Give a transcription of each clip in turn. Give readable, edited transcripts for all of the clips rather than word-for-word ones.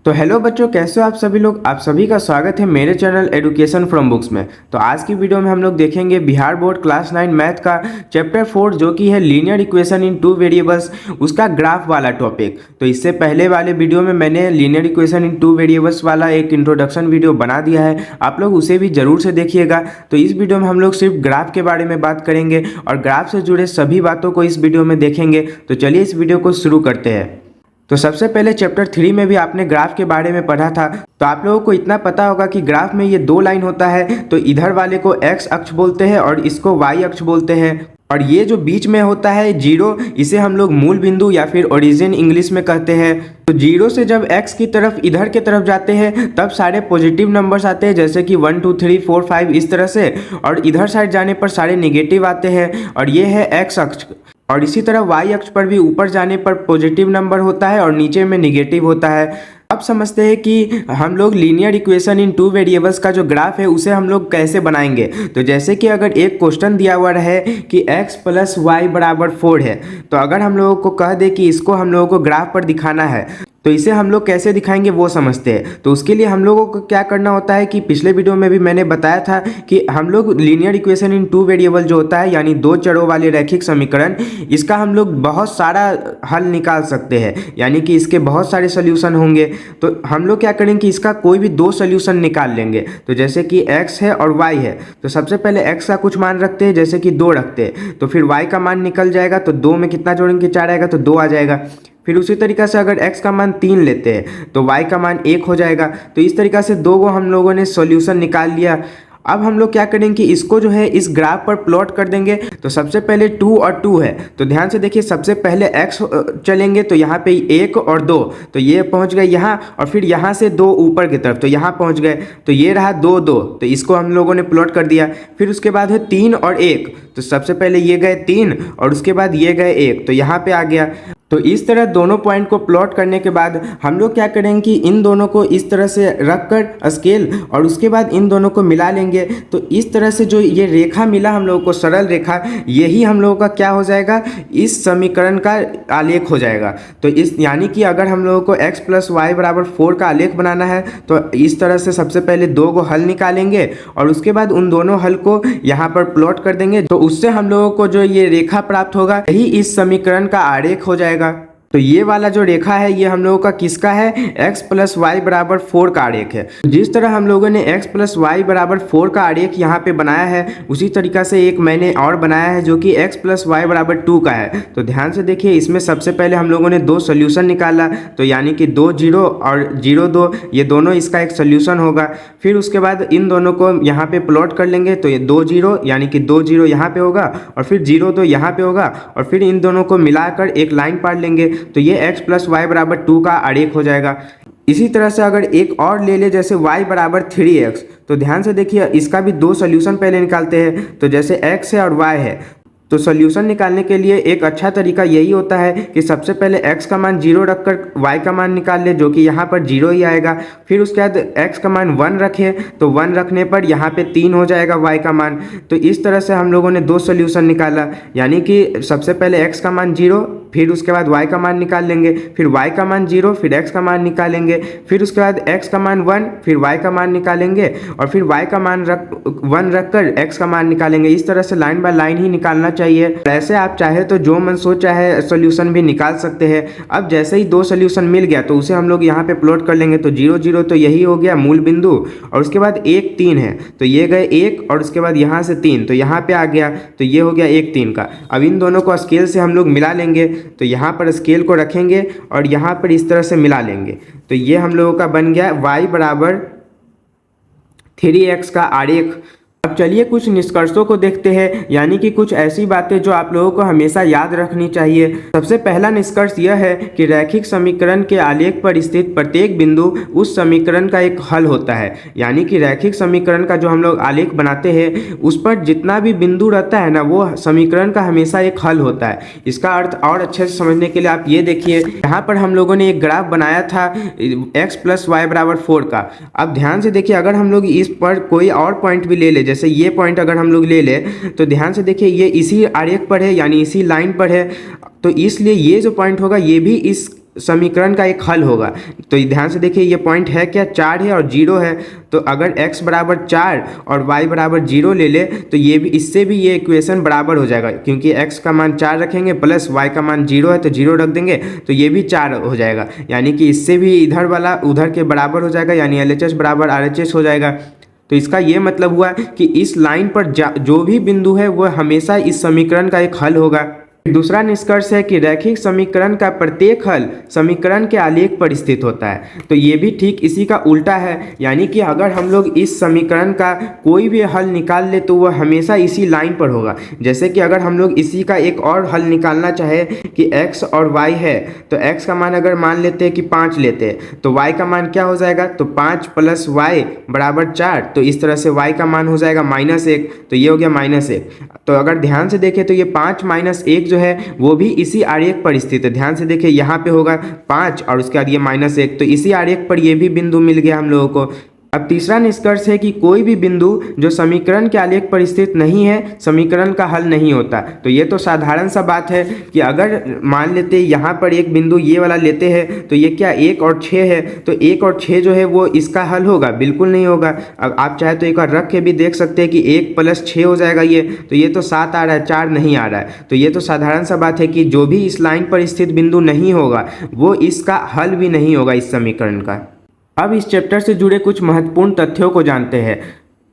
तो हेलो बच्चों, कैसे हो आप सभी लोग। आप सभी का स्वागत है मेरे चैनल एजुकेशन फ्रॉम बुक्स में। तो आज की वीडियो में हम लोग देखेंगे बिहार बोर्ड क्लास 9 मैथ का चैप्टर 4 जो कि है linear equation in two variables, उसका ग्राफ वाला टॉपिक। तो इससे पहले वाले वीडियो में मैंने linear equation in two variables वाला एक इंट्रोडक्शन वीडियो बना दिया है, आप लोग उसे भी जरूर से देखिएगा। तो इस वीडियो में हम लोग सिर्फ ग्राफ के बारे में बात करेंगे और ग्राफ से जुड़े सभी बातों को इस वीडियो में देखेंगे। तो चलिए इस वीडियो को शुरू करते हैं। तो सबसे पहले चैप्टर 3 में भी आपने ग्राफ के बारे में पढ़ा था, तो आप लोगों को इतना पता होगा कि ग्राफ में ये दो लाइन होता है। तो इधर वाले को एक्स अक्ष बोलते हैं और इसको वाई अक्ष बोलते हैं, और ये जो बीच में होता है जीरो, इसे हम लोग मूल बिंदु या फिर ओरिजिन इंग्लिश में कहते हैं। तो जीरो से जब एक्स की तरफ इधर के तरफ जाते हैं तब सारे पॉजिटिव नंबर्स आते हैं, जैसे कि 1 2 3 4 5 इस तरह से, और इधर साइड जाने पर सारे निगेटिव आते हैं, और ये है एक्स अक्ष। और इसी तरह वाई अक्ष पर भी ऊपर जाने पर पॉजिटिव नंबर होता है और नीचे में निगेटिव होता है। अब समझते हैं कि हम लोग linear equation in two variables का जो ग्राफ है उसे हम लोग कैसे बनाएंगे। तो जैसे कि अगर एक क्वेश्चन दिया हुआ है कि x + y = 4 है, तो अगर हम लोगों को कह दे कि इसको हम लोगों को ग्राफ पर दिखाना है, तो इसे हम लोग कैसे दिखाएंगे वो समझते हैं। तो उसके लिए हम लोगों को क्या करना होता है कि पिछले वीडियो में भी मैंने बताया था कि हम लोग linear equation in two variable जो होता है, यानी दो चरों वाले रैखिक समीकरण, इसका हम लोग बहुत सारा हल निकाल सकते हैं, यानी कि इसके बहुत सारे सोल्यूशन होंगे। तो हम लोग क्या करेंगे कि इसका कोई भी दो सोल्यूशन निकाल लेंगे। तो जैसे कि x है और y है, तो सबसे पहले x का कुछ मान रखते हैं, जैसे कि 2 रखते हैं, तो फिर y का मान निकल जाएगा। तो 2 में कितना जोड़ेंगे, 4 आएगा, तो 2 आ जाएगा। फिर उसी तरीक़ा से अगर x का मान 3 लेते हैं तो y का मान 1 हो जाएगा। तो इस तरीक़ा से दो को हम लोगों ने सॉल्यूशन निकाल लिया। अब हम लोग क्या करेंगे कि इसको जो है इस ग्राफ पर प्लॉट कर देंगे। तो सबसे पहले 2 और 2 है, तो ध्यान से देखिए, सबसे पहले x चलेंगे तो यहाँ पे 1 और 2, तो ये पहुँच गए यहाँ, और फिर यहाँ से 2 ऊपर की तरफ, तो यहाँ पहुँच गए, तो ये रहा 2 2, तो इसको हम लोगों ने प्लॉट कर दिया। फिर उसके बाद है 3 और 1, तो सबसे पहले ये गए 3 और उसके बाद ये गए 1, तो यहाँ पे आ गया। तो इस तरह दोनों पॉइंट को प्लॉट करने के बाद हम लोग क्या करेंगे कि इन दोनों को इस तरह से रख कर स्केल, और उसके बाद इन दोनों को मिला लेंगे। तो इस तरह से जो ये रेखा मिला हम लोगों को, सरल रेखा, यही हम लोगों का क्या हो जाएगा, इस समीकरण का आलेख हो जाएगा। तो इस यानी कि अगर हम लोगों को x + y = 4 का आलेख बनाना है, तो इस तरह से सबसे पहले दो को हल निकालेंगे और उसके बाद उन दोनों हल को यहाँ पर प्लॉट कर देंगे। तो उससे हम लोगों को जो ये रेखा प्राप्त होगा, यही इस समीकरण का आरेख हो जाएगा। तो ये वाला जो रेखा है ये हम लोगों का किसका है, x + y = 4 का आरेख है। जिस तरह हम लोगों ने x + y = 4 का आरेख यहाँ पे बनाया है, उसी तरीका से एक मैंने और बनाया है जो कि x + y = 2 का है। तो ध्यान से देखिए, इसमें सबसे पहले हम लोगों ने दो सोल्यूशन निकाला, तो यानी कि 2 0 और 0 2, ये दोनों इसका एक सोल्यूशन होगा। फिर उसके बाद इन दोनों को यहाँ पे प्लॉट कर लेंगे, तो ये 2 0 यानी कि 2 0 यहाँ पे होगा, और फिर 0 2 यहाँ पे होगा, और फिर इन दोनों को मिलाकर एक लाइन पार लेंगे, तो ये x + y = 2 का आरेख हो जाएगा। इसी तरह से अगर एक और ले ले, जैसे y = 3x, तो ध्यान से देखिए, इसका भी दो सोल्यूशन पहले निकालते हैं। तो जैसे x है और y है, तो सोल्यूशन निकालने के लिए एक अच्छा तरीका यही होता है कि सबसे पहले x का मान 0 रखकर y का मान निकाल ले, जो कि यहाँ पर 0 ही आएगा। फिर उसके बाद x का मान 1 रखे, तो 1 रखने पर यहाँ पे 3 हो जाएगा y का मान। तो इस तरह से हम लोगों ने दो सोल्यूशन निकाला, यानी कि सबसे पहले x का मान 0, फिर उसके बाद y का मान निकाल लेंगे, फिर y का मान 0, फिर x का मान निकालेंगे, फिर उसके बाद x का मान 1, फिर y का मान निकालेंगे, और फिर y का मान 1 रखकर x का मान निकालेंगे। इस तरह से लाइन बाय लाइन ही निकालना चाहिए। ऐसे आप चाहे तो जो मन सोच चाहे सोल्यूशन भी निकाल सकते हैं। अब जैसे ही दो सोल्यूशन मिल गया तो उसे हम लोग यहाँ पे प्लॉट कर लेंगे। तो 0 0, तो यही हो गया मूल बिंदु, और उसके बाद 1 3 है, तो ये गए 1, और उसके बाद यहाँ से 3, तो यहाँ पे आ गया, तो ये हो गया 1 3 का। अब इन दोनों को स्केल से हम लोग मिला लेंगे, तो यहाँ पर स्केल को रखेंगे और यहाँ पर इस तरह से मिला लेंगे। तो ये हम लोगों का बन गया y = 3x का आरेख। अब चलिए कुछ निष्कर्षों को देखते हैं, यानी कि कुछ ऐसी बातें जो आप लोगों को हमेशा याद रखनी चाहिए। सबसे पहला निष्कर्ष यह है कि रैखिक समीकरण के आलेख पर स्थित प्रत्येक बिंदु उस समीकरण का एक हल होता है। यानी कि रैखिक समीकरण का जो हम लोग आलेख बनाते हैं, उस पर जितना भी बिंदु रहता है ना, वो समीकरण का हमेशा एक हल होता है। इसका अर्थ और अच्छे से समझने के लिए आप ये देखिए, यहाँ पर हम लोगों ने एक ग्राफ बनाया था x + y = 4 का। अब ध्यान से देखिए, अगर हम लोग इस पर कोई और पॉइंट भी ले ले, जैसे ये पॉइंट अगर हम लोग ले ले, तो ध्यान से देखिए, ये इसी आरेख पर है, यानी इसी लाइन पर है, तो इसलिए ये जो पॉइंट होगा ये भी इस समीकरण का एक हल होगा। तो ध्यान से देखिए ये पॉइंट है क्या, 4 है और 0 है। तो अगर x बराबर 4 और y बराबर 0 ले ले तो ये भी, इससे भी ये इक्वेशन बराबर हो जाएगा, क्योंकि x का मान 4 रखेंगे प्लस y का मान 0 है तो 0 रख देंगे तो ये भी 4 हो जाएगा। यानी कि इससे भी इधर वाला उधर के बराबर हो जाएगा, यानी LHS बराबर RHS हो जाएगा। तो इसका ये मतलब हुआ कि इस लाइन पर जो भी बिंदु है वह हमेशा इस समीकरण का एक हल होगा। दूसरा निष्कर्ष है कि रैखिक समीकरण का प्रत्येक हल समीकरण के आलेख पर स्थित होता है। तो ये भी ठीक इसी का उल्टा है, यानी कि अगर हम लोग इस समीकरण का कोई भी हल निकाल ले तो वह हमेशा इसी लाइन पर होगा। जैसे कि अगर हम लोग इसी का एक और हल निकालना चाहे कि x और y है, तो x का मान अगर मान लेते हैं कि 5 लेते हैं तो y का मान क्या हो जाएगा, तो 5 + y बराबर 4। तो इस तरह से y का मान हो जाएगा -1, तो ये हो गया -1। तो अगर ध्यान से देखें तो ये 5 - 1 जो है वो भी इसी आरेख पर स्थित है। ध्यान से देखिए यहाँ पे होगा 5 और उसके बाद ये -1, तो इसी आरेख पर ये भी बिंदु मिल गया हम लोगों को। अब तीसरा निष्कर्ष है कि कोई भी बिंदु जो समीकरण के आलेख पर स्थित नहीं है समीकरण का हल नहीं होता। तो ये तो साधारण सा बात है कि अगर मान लेते यहाँ पर एक बिंदु ये वाला लेते हैं तो ये क्या 1 और 6 है, तो 1 और 6 जो है वो इसका हल होगा, बिल्कुल नहीं होगा। अब आप चाहे तो एक बार रख के भी देख सकते हैं कि 1 + 6 हो जाएगा ये, तो ये तो 7 आ रहा है, 4 नहीं आ रहा है। तो ये तो साधारण सा बात है कि जो भी इस लाइन पर स्थित बिंदु नहीं होगा वो इसका हल भी नहीं होगा इस समीकरण का। अब इस चैप्टर से जुड़े कुछ महत्वपूर्ण तथ्यों को जानते हैं,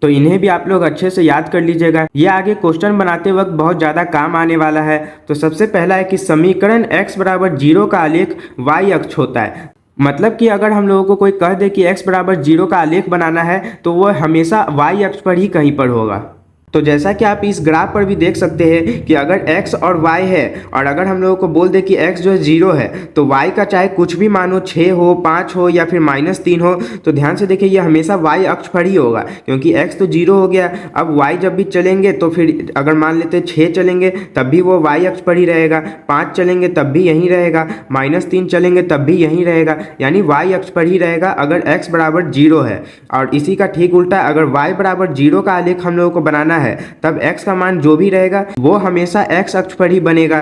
तो इन्हें भी आप लोग अच्छे से याद कर लीजिएगा, ये आगे क्वेश्चन बनाते वक्त बहुत ज़्यादा काम आने वाला है। तो सबसे पहला है कि समीकरण x बराबर 0 का आलेख y अक्ष होता है। मतलब कि अगर हम लोगों को कोई कह दे कि x बराबर 0 का आलेख बनाना है तो वह हमेशा y अक्ष पर ही कहीं पर होगा। तो जैसा कि आप इस ग्राफ पर भी देख सकते हैं कि अगर x और y है और अगर हम लोगों को बोल दे कि x जो है 0 है तो y का चाहे कुछ भी मानो 6 हो, 5 हो या फिर -3 हो, तो ध्यान से देखिए ये हमेशा y अक्ष पर ही होगा, क्योंकि x तो 0 हो गया। अब y जब भी चलेंगे तो फिर अगर मान लेते 6 चलेंगे तब भी वो y अक्ष पर ही रहेगा, 5 चलेंगे तब भी यहीं रहेगा, -3 चलेंगे तब भी यहीं रहेगा, यानी y अक्ष पर ही रहेगा अगर x बराबर 0 है। और इसी का ठीक उल्टा अगर y बराबर 0 का आलेख हम लोगों को बनाना है तब x का मान जो भी रहेगा वो हमेशा x अक्ष पर ही बनेगा।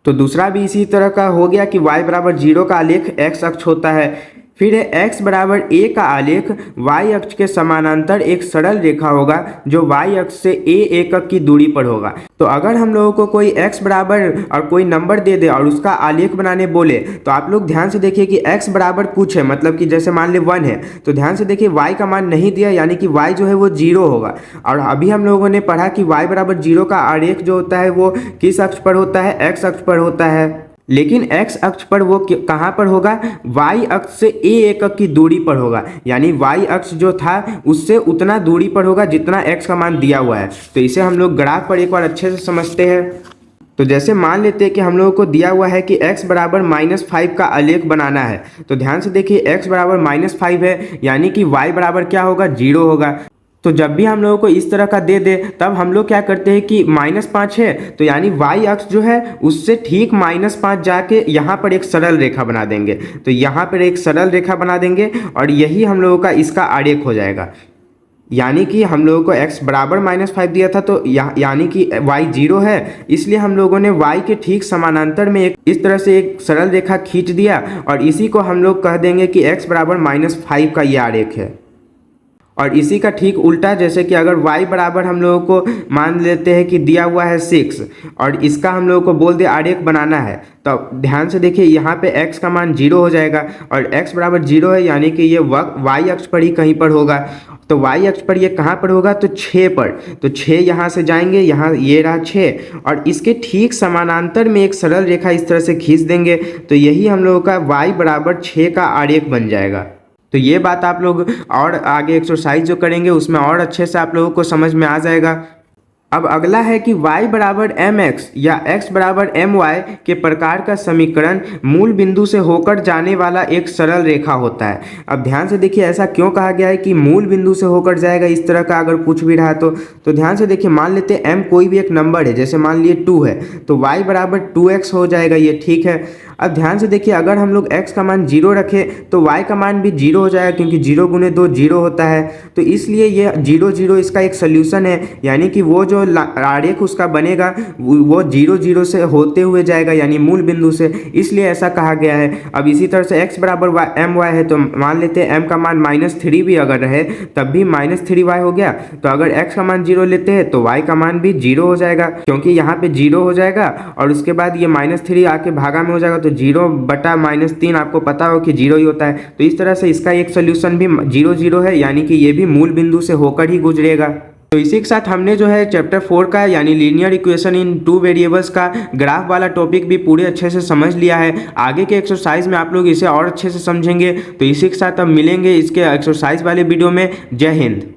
तो दूसरा भी इसी तरह का हो गया कि y बराबर 0 का आलेख x अक्ष होता है। फिर है x बराबर a का आलेख y अक्ष के समानांतर एक सरल रेखा होगा जो y अक्ष से a एकक की दूरी पर होगा। तो अगर हम लोगों को कोई x बराबर और कोई नंबर दे दे और उसका आलेख बनाने बोले तो आप लोग ध्यान से देखिए कि x बराबर कुछ है, मतलब कि जैसे मान ले 1 है, तो ध्यान से देखिए y का मान नहीं दिया, यानी कि y जो है वो 0 होगा। और अभी हम लोगों ने पढ़ा कि y बराबर 0 का आलेख जो होता है वो किस अक्ष पर होता है, x अक्ष पर होता है। लेकिन x अक्ष पर वो कहाँ पर होगा, y अक्ष से a एकक की दूरी पर होगा, यानी y अक्ष जो था उससे उतना दूरी पर होगा जितना x का मान दिया हुआ है। तो इसे हम लोग ग्राफ पर एक बार अच्छे से समझते हैं। तो जैसे मान लेते हैं कि हम लोगों को दिया हुआ है कि x बराबर -5 का आलेख बनाना है, तो ध्यान से देखिए x बराबर -5 है, यानी कि y बराबर क्या होगा, 0 होगा। तो जब भी हम लोगों को इस तरह का दे दे तब हम लोग क्या करते हैं कि -5 है तो यानी y अक्ष जो है उससे ठीक -5 जाके यहाँ पर एक सरल रेखा बना देंगे। तो यहाँ पर एक सरल रेखा बना देंगे और यही हम लोगों का इसका आरेख हो जाएगा। यानी कि हम लोगों को x बराबर -5 दिया था तो यानी कि y 0 है, इसलिए हम लोगों ने y के ठीक समानांतर में एक इस तरह से एक सरल रेखा खींच दिया और इसी को हम लोग कह देंगे कि x बराबर -5 का ये आरेख है। और इसी का ठीक उल्टा जैसे कि अगर y बराबर हम लोगों को मान लेते हैं कि दिया हुआ है 6 और इसका हम लोगों को बोल दे आरेख बनाना है, तो ध्यान से देखिए यहाँ पे x का मान 0 हो जाएगा और x बराबर 0 है, यानी कि ये y अक्ष पर ही कहीं पर होगा। तो y अक्ष पर ये कहाँ पर होगा, तो 6 पर। तो 6 यहाँ से जाएंगे, यहाँ ये रहा 6 और इसके ठीक समानांतर में एक सरल रेखा इस तरह से खींच देंगे, तो यही हम लोगों का y बराबर 6 का आरेख बन जाएगा। तो ये बात आप लोग और आगे एक्सरसाइज जो करेंगे उसमें और अच्छे से आप लोगों को समझ में आ जाएगा। अब अगला है कि y बराबर mx या x बराबर my के प्रकार का समीकरण मूल बिंदु से होकर जाने वाला एक सरल रेखा होता है। अब ध्यान से देखिए ऐसा क्यों कहा गया है कि मूल बिंदु से होकर जाएगा, इस तरह का अगर पूछ भी रहा तो ध्यान से देखिए मान लेते m कोई भी एक नंबर है, जैसे मान लिए 2 है तो y बराबर 2x हो जाएगा, ये ठीक है। अब ध्यान से देखिए, अगर हम लोग x का मान 0 रखें तो y का मान भी 0 हो जाएगा, क्योंकि 0 गुने 2 0 होता है। तो इसलिए ये 0 0 इसका एक सोल्यूशन है, यानी कि वो जो आरेख उसका बनेगा वो 0 0 से होते हुए जाएगा, यानी मूल बिंदु से, इसलिए ऐसा कहा गया है। अब इसी तरह से x बराबर my है, तो मान लेते हैं m का मान -3 भी अगर रहे तब भी -3y हो गया। तो अगर x का मान 0 लेते हैं तो y का मान भी 0 हो जाएगा, क्योंकि यहाँ पे 0 हो जाएगा और उसके बाद ये -3 आके भागा में हो जाएगा, तो 0 बटा -3 आपको पता हो कि 0 ही होता है। तो इस तरह से इसका एक सोल्यूशन भी 0 0 है, यानी कि ये भी मूल बिंदु से होकर ही गुजरेगा। तो इसी के साथ हमने जो है चैप्टर 4 का यानी लीनियर इक्वेशन इन 2 वेरिएबल्स का ग्राफ वाला टॉपिक भी पूरे अच्छे से समझ लिया है। आगे के एक्सरसाइज में आप लोग इसे और अच्छे से समझेंगे। तो इसी के साथ अब मिलेंगे इसके एक्सरसाइज वाले वीडियो में। जय हिंद।